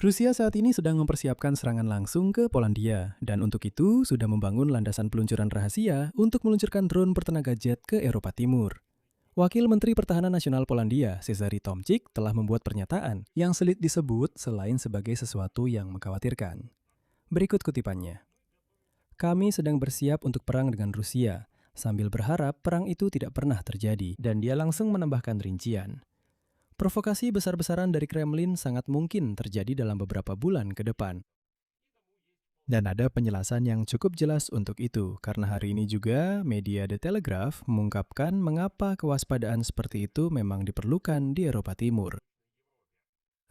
Rusia saat ini sedang mempersiapkan serangan langsung ke Polandia, dan untuk itu sudah membangun landasan peluncuran rahasia untuk meluncurkan drone bertenaga jet ke Eropa Timur. Wakil Menteri Pertahanan Nasional Polandia, Cezary Tomczyk, telah membuat pernyataan yang sulit disebut selain sebagai sesuatu yang mengkhawatirkan. Berikut kutipannya. Kami sedang bersiap untuk perang dengan Rusia, sambil berharap perang itu tidak pernah terjadi, dan dia langsung menambahkan rincian. Provokasi besar-besaran dari Kremlin sangat mungkin terjadi dalam beberapa bulan ke depan. Dan ada penjelasan yang cukup jelas untuk itu, karena hari ini juga media The Telegraph mengungkapkan mengapa kewaspadaan seperti itu memang diperlukan di Eropa Timur.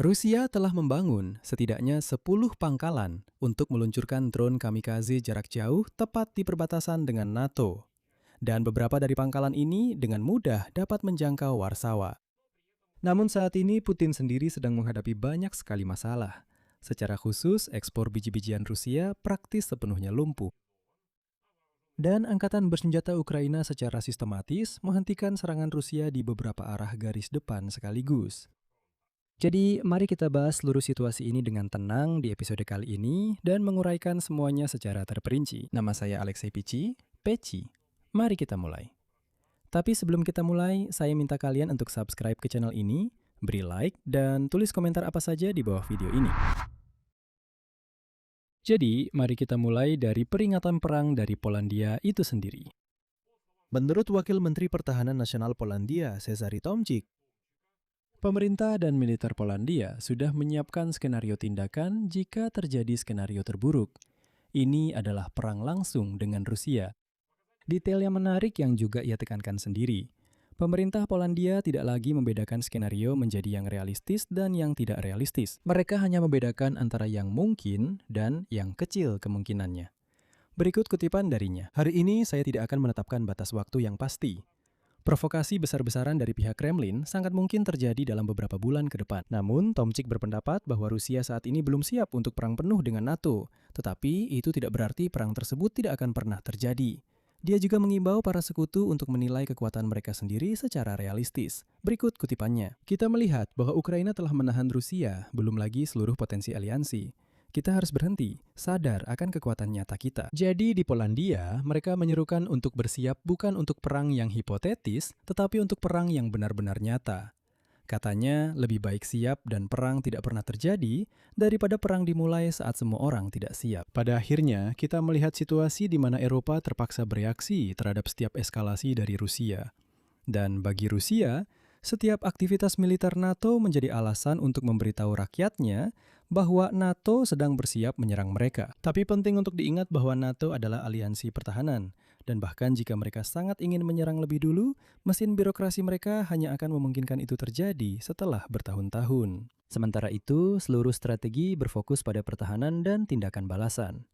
Rusia telah membangun setidaknya 10 pangkalan untuk meluncurkan drone kamikaze jarak jauh tepat di perbatasan dengan NATO. Dan beberapa dari pangkalan ini dengan mudah dapat menjangkau Warsawa. Namun saat ini Putin sendiri sedang menghadapi banyak sekali masalah. Secara khusus, ekspor biji-bijian Rusia praktis sepenuhnya lumpuh. Dan angkatan bersenjata Ukraina secara sistematis menghentikan serangan Rusia di beberapa arah garis depan sekaligus. Jadi, mari kita bahas seluruh situasi ini dengan tenang di episode kali ini dan menguraikan semuanya secara terperinci. Nama saya Alexei Pici, Peci. Mari kita mulai. Tapi sebelum kita mulai, saya minta kalian untuk subscribe ke channel ini, beri like, dan tulis komentar apa saja di bawah video ini. Jadi, mari kita mulai dari peringatan perang dari Polandia itu sendiri. Menurut Wakil Menteri Pertahanan Nasional Polandia, Cezary Tomczyk, pemerintah dan militer Polandia sudah menyiapkan skenario tindakan jika terjadi skenario terburuk. Ini adalah perang langsung dengan Rusia. Detail yang menarik yang juga ia tekankan sendiri. Pemerintah Polandia tidak lagi membedakan skenario menjadi yang realistis dan yang tidak realistis. Mereka hanya membedakan antara yang mungkin dan yang kecil kemungkinannya. Berikut kutipan darinya. Hari ini saya tidak akan menetapkan batas waktu yang pasti. Provokasi besar-besaran dari pihak Kremlin sangat mungkin terjadi dalam beberapa bulan ke depan. Namun, Tomczyk berpendapat bahwa Rusia saat ini belum siap untuk perang penuh dengan NATO. Tetapi, itu tidak berarti perang tersebut tidak akan pernah terjadi. Dia juga mengimbau para sekutu untuk menilai kekuatan mereka sendiri secara realistis. Berikut kutipannya. Kita melihat bahwa Ukraina telah menahan Rusia, belum lagi seluruh potensi aliansi. Kita harus berhenti, sadar akan kekuatan nyata kita. Jadi di Polandia, mereka menyerukan untuk bersiap bukan untuk perang yang hipotetis, tetapi untuk perang yang benar-benar nyata. Katanya, lebih baik siap dan perang tidak pernah terjadi daripada perang dimulai saat semua orang tidak siap. Pada akhirnya, kita melihat situasi di mana Eropa terpaksa bereaksi terhadap setiap eskalasi dari Rusia. Dan bagi Rusia, setiap aktivitas militer NATO menjadi alasan untuk memberitahu rakyatnya bahwa NATO sedang bersiap menyerang mereka. Tapi penting untuk diingat bahwa NATO adalah aliansi pertahanan. Dan bahkan jika mereka sangat ingin menyerang lebih dulu, mesin birokrasi mereka hanya akan memungkinkan itu terjadi setelah bertahun-tahun. Sementara itu, seluruh strategi berfokus pada pertahanan dan tindakan balasan.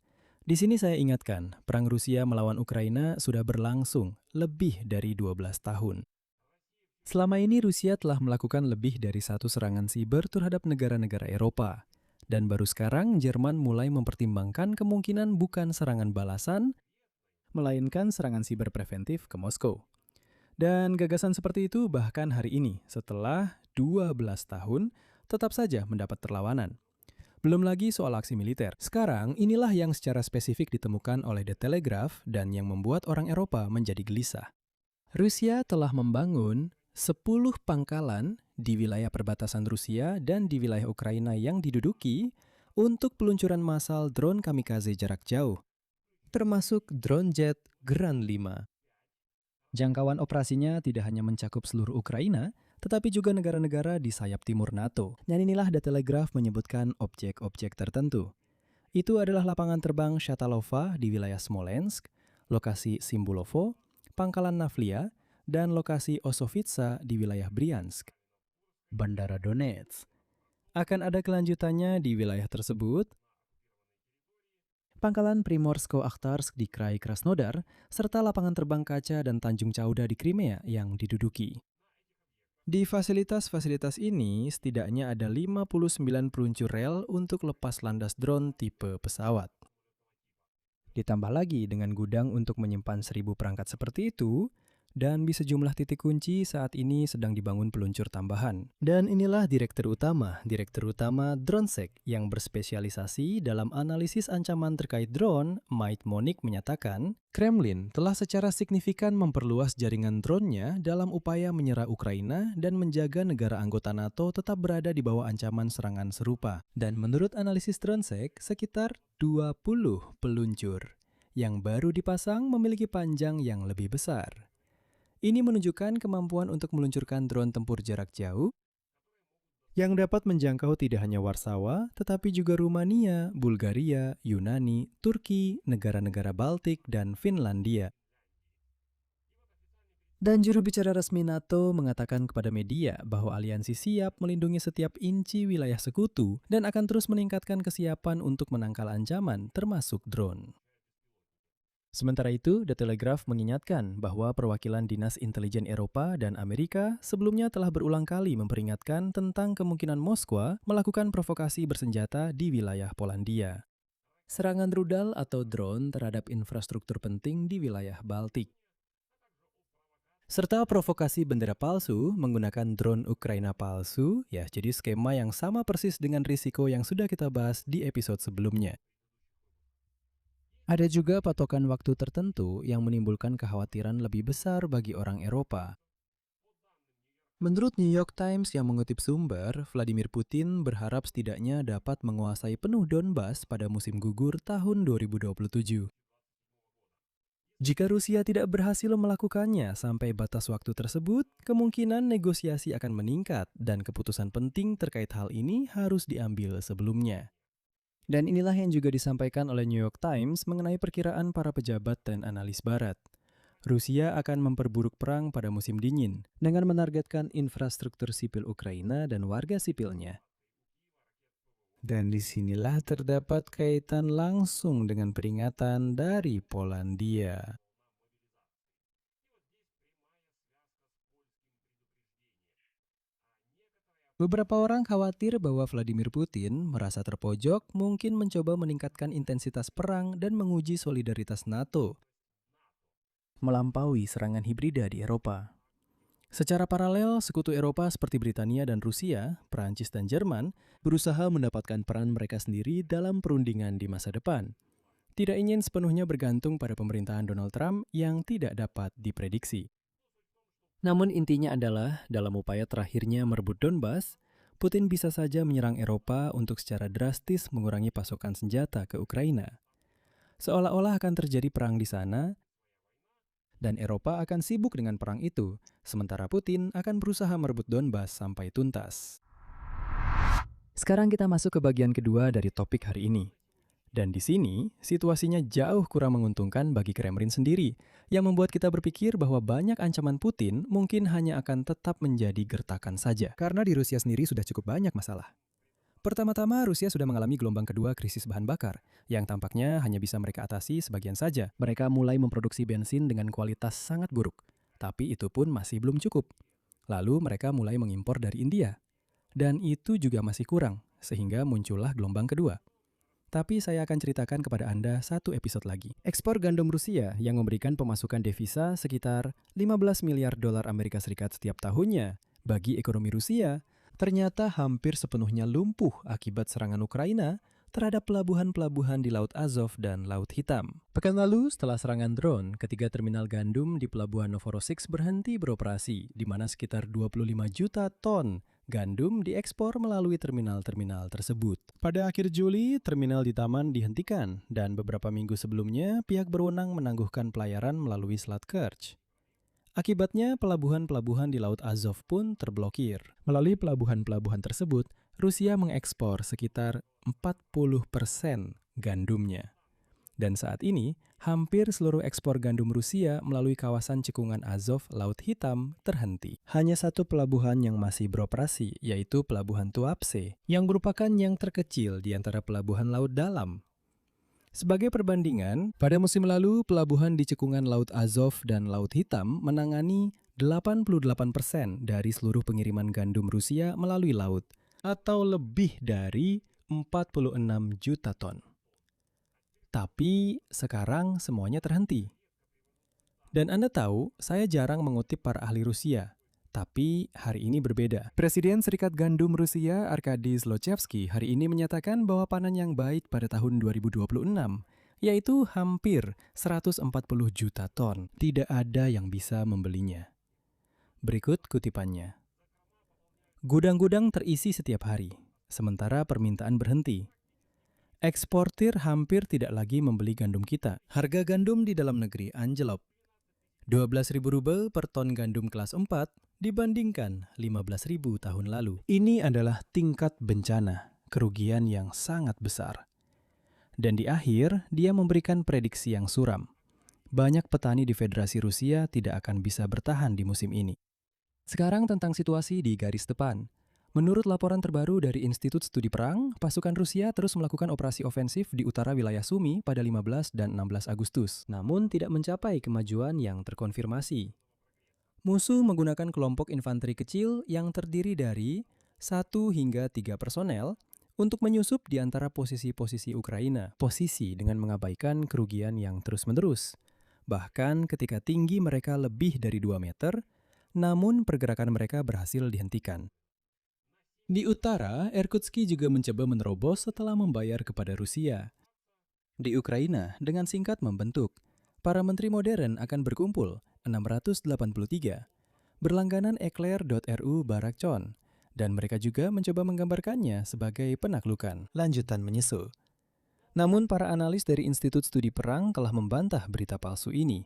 Di sini saya ingatkan, perang Rusia melawan Ukraina sudah berlangsung lebih dari 12 tahun. Selama ini Rusia telah melakukan lebih dari satu serangan siber terhadap negara-negara Eropa. Dan baru sekarang Jerman mulai mempertimbangkan kemungkinan bukan serangan balasan, melainkan serangan siber preventif ke Moskow. Dan gagasan seperti itu bahkan hari ini, setelah 12 tahun, tetap saja mendapat perlawanan. Belum lagi soal aksi militer. Sekarang, inilah yang secara spesifik ditemukan oleh The Telegraph dan yang membuat orang Eropa menjadi gelisah. Rusia telah membangun 10 pangkalan di wilayah perbatasan Rusia dan di wilayah Ukraina yang diduduki untuk peluncuran massal drone kamikaze jarak jauh, termasuk drone jet Gran 5. Jangkauan operasinya tidak hanya mencakup seluruh Ukraina, tetapi juga negara-negara di sayap timur NATO. Dan inilah The Telegraph menyebutkan objek-objek tertentu. Itu adalah lapangan terbang Shatalova di wilayah Smolensk, lokasi Simbulovo, pangkalan Navlia, dan lokasi Osovitsa di wilayah Bryansk. Bandara Donetsk. Akan ada kelanjutannya di wilayah tersebut, pangkalan Primorsko-Akhtarsk di Krai Krasnodar, serta lapangan terbang kaca dan Tanjung Chauda di Crimea yang diduduki. Di fasilitas-fasilitas ini, setidaknya ada 59 peluncur rel untuk lepas landas drone tipe pesawat. Ditambah lagi dengan gudang untuk menyimpan 1000 perangkat seperti itu, Dan di sejumlah titik kunci saat ini sedang dibangun peluncur tambahan. Dan inilah Direktur Utama DroneSec yang berspesialisasi dalam analisis ancaman terkait drone, Mike Monik menyatakan, Kremlin telah secara signifikan memperluas jaringan drone-nya dalam upaya menyerang Ukraina dan menjaga negara anggota NATO tetap berada di bawah ancaman serangan serupa. Dan menurut analisis DroneSec, sekitar 20 peluncur yang baru dipasang memiliki panjang yang lebih besar. Ini menunjukkan kemampuan untuk meluncurkan drone tempur jarak jauh yang dapat menjangkau tidak hanya Warsawa, tetapi juga Rumania, Bulgaria, Yunani, Turki, negara-negara Baltik, dan Finlandia. Dan juru bicara resmi NATO mengatakan kepada media bahwa aliansi siap melindungi setiap inci wilayah sekutu dan akan terus meningkatkan kesiapan untuk menangkal ancaman, termasuk drone. Sementara itu, The Telegraph mengingatkan bahwa perwakilan Dinas Intelijen Eropa dan Amerika sebelumnya telah berulang kali memperingatkan tentang kemungkinan Moskwa melakukan provokasi bersenjata di wilayah Polandia. Serangan rudal atau drone terhadap infrastruktur penting di wilayah Baltik. Serta provokasi bendera palsu menggunakan drone Ukraina palsu, ya jadi skema yang sama persis dengan risiko yang sudah kita bahas di episode sebelumnya. Ada juga patokan waktu tertentu yang menimbulkan kekhawatiran lebih besar bagi orang Eropa. Menurut New York Times yang mengutip sumber, Vladimir Putin berharap setidaknya dapat menguasai penuh Donbas pada musim gugur tahun 2027. Jika Rusia tidak berhasil melakukannya sampai batas waktu tersebut, kemungkinan negosiasi akan meningkat dan keputusan penting terkait hal ini harus diambil sebelumnya. Dan inilah yang juga disampaikan oleh New York Times mengenai perkiraan para pejabat dan analis barat. Rusia akan memperburuk perang pada musim dingin dengan menargetkan infrastruktur sipil Ukraina dan warga sipilnya. Dan disinilah terdapat kaitan langsung dengan peringatan dari Polandia. Beberapa orang khawatir bahwa Vladimir Putin merasa terpojok mungkin mencoba meningkatkan intensitas perang dan menguji solidaritas NATO melampaui serangan hibrida di Eropa. Secara paralel, sekutu Eropa seperti Britania dan Rusia, Prancis dan Jerman berusaha mendapatkan peran mereka sendiri dalam perundingan di masa depan. Tidak ingin sepenuhnya bergantung pada pemerintahan Donald Trump yang tidak dapat diprediksi. Namun intinya adalah, dalam upaya terakhirnya merebut Donbas, Putin bisa saja menyerang Eropa untuk secara drastis mengurangi pasokan senjata ke Ukraina. Seolah-olah akan terjadi perang di sana, dan Eropa akan sibuk dengan perang itu, sementara Putin akan berusaha merebut Donbas sampai tuntas. Sekarang kita masuk ke bagian kedua dari topik hari ini. Dan di sini, situasinya jauh kurang menguntungkan bagi Kremlin sendiri, yang membuat kita berpikir bahwa banyak ancaman Putin mungkin hanya akan tetap menjadi gertakan saja. Karena di Rusia sendiri sudah cukup banyak masalah. Pertama-tama, Rusia sudah mengalami gelombang kedua krisis bahan bakar, yang tampaknya hanya bisa mereka atasi sebagian saja. Mereka mulai memproduksi bensin dengan kualitas sangat buruk, tapi itu pun masih belum cukup. Lalu mereka mulai mengimpor dari India. Dan itu juga masih kurang, sehingga muncullah gelombang kedua. Tapi saya akan ceritakan kepada Anda satu episode lagi. Ekspor gandum Rusia yang memberikan pemasukan devisa sekitar 15 miliar dolar Amerika Serikat setiap tahunnya bagi ekonomi Rusia, ternyata hampir sepenuhnya lumpuh akibat serangan Ukraina terhadap pelabuhan-pelabuhan di Laut Azov dan Laut Hitam. Pekan lalu, setelah serangan drone, ketiga terminal gandum di Pelabuhan Novorossiysk berhenti beroperasi, di mana sekitar 25 juta ton gandum diekspor melalui terminal-terminal tersebut. Pada akhir Juli, terminal di Taman dihentikan, dan beberapa minggu sebelumnya, pihak berwenang menangguhkan pelayaran melalui Selat Kerch. Akibatnya, pelabuhan-pelabuhan di Laut Azov pun terblokir. Melalui pelabuhan-pelabuhan tersebut, Rusia mengekspor sekitar 40% gandumnya. Dan saat ini, hampir seluruh ekspor gandum Rusia melalui kawasan cekungan Azov Laut Hitam terhenti. Hanya satu pelabuhan yang masih beroperasi, yaitu Pelabuhan Tuapse, yang merupakan yang terkecil di antara pelabuhan laut dalam. Sebagai perbandingan, pada musim lalu pelabuhan di cekungan Laut Azov dan Laut Hitam menangani 88% dari seluruh pengiriman gandum Rusia melalui laut, atau lebih dari 46 juta ton. Tapi sekarang semuanya terhenti. Dan Anda tahu, saya jarang mengutip para ahli Rusia. Tapi hari ini berbeda. Presiden Serikat Gandum Rusia, Arkady Zlochevsky, hari ini menyatakan bahwa panen yang baik pada tahun 2026, yaitu hampir 140 juta ton. Tidak ada yang bisa membelinya. Berikut kutipannya. Gudang-gudang terisi setiap hari, sementara permintaan berhenti. Eksportir hampir tidak lagi membeli gandum kita. Harga gandum di dalam negeri anjlok. 12.000 rubel per ton gandum kelas 4 dibandingkan 15.000 tahun lalu. Ini adalah tingkat bencana, kerugian yang sangat besar. Dan di akhir, dia memberikan prediksi yang suram. Banyak petani di Federasi Rusia tidak akan bisa bertahan di musim ini. Sekarang tentang situasi di garis depan. Menurut laporan terbaru dari Institut Studi Perang, pasukan Rusia terus melakukan operasi ofensif di utara wilayah Sumy pada 15 dan 16 Agustus, namun tidak mencapai kemajuan yang terkonfirmasi. Musuh menggunakan kelompok infanteri kecil yang terdiri dari 1 hingga 3 personel untuk menyusup di antara posisi-posisi Ukraina, posisi dengan mengabaikan kerugian yang terus-menerus. Bahkan ketika tinggi mereka lebih dari 2 meter, namun pergerakan mereka berhasil dihentikan. Di utara, Irkutsk juga mencoba menerobos setelah membayar kepada Rusia. Di Ukraina, dengan singkat membentuk, para menteri modern akan berkumpul 683, berlangganan eclair.ru Barakchon, dan mereka juga mencoba menggambarkannya sebagai penaklukan. Lanjutan menyusul. Namun para analis dari Institut Studi Perang telah membantah berita palsu ini.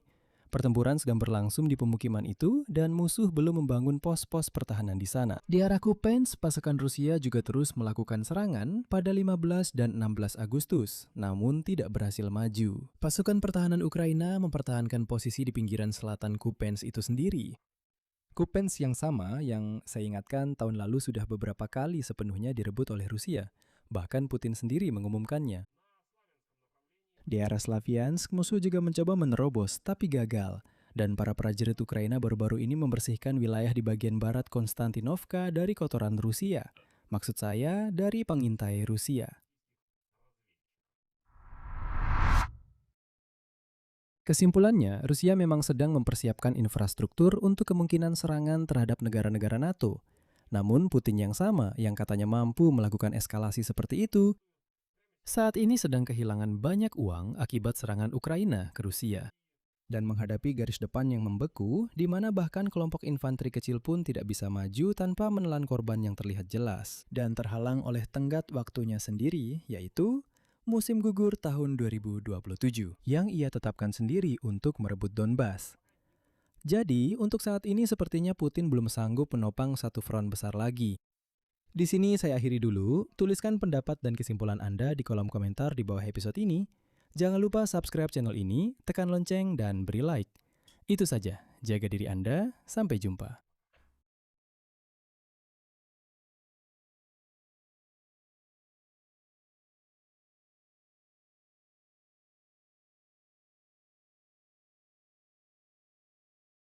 Pertempuran sedang berlangsung di pemukiman itu dan musuh belum membangun pos-pos pertahanan di sana. Di arah Kupiansk, pasukan Rusia juga terus melakukan serangan pada 15 dan 16 Agustus, namun tidak berhasil maju. Pasukan pertahanan Ukraina mempertahankan posisi di pinggiran selatan Kupiansk itu sendiri. Kupiansk yang sama yang saya ingatkan tahun lalu sudah beberapa kali sepenuhnya direbut oleh Rusia. Bahkan Putin sendiri mengumumkannya. Di arah Slaviansk, musuh juga mencoba menerobos, tapi gagal. Dan para prajurit Ukraina baru-baru ini membersihkan wilayah di bagian barat Konstantinovka dari kotoran Rusia. Maksud saya, dari pengintai Rusia. Kesimpulannya, Rusia memang sedang mempersiapkan infrastruktur untuk kemungkinan serangan terhadap negara-negara NATO. Namun Putin yang sama, yang katanya mampu melakukan eskalasi seperti itu, saat ini sedang kehilangan banyak uang akibat serangan Ukraina ke Rusia. Dan menghadapi garis depan yang membeku, di mana bahkan kelompok infanteri kecil pun tidak bisa maju tanpa menelan korban yang terlihat jelas. Dan terhalang oleh tenggat waktunya sendiri, yaitu musim gugur tahun 2027, yang ia tetapkan sendiri untuk merebut Donbas. Jadi, untuk saat ini sepertinya Putin belum sanggup menopang satu front besar lagi. Di sini saya akhiri dulu, tuliskan pendapat dan kesimpulan Anda di kolom komentar di bawah episode ini. Jangan lupa subscribe channel ini, tekan lonceng, dan beri like. Itu saja, jaga diri Anda, sampai jumpa.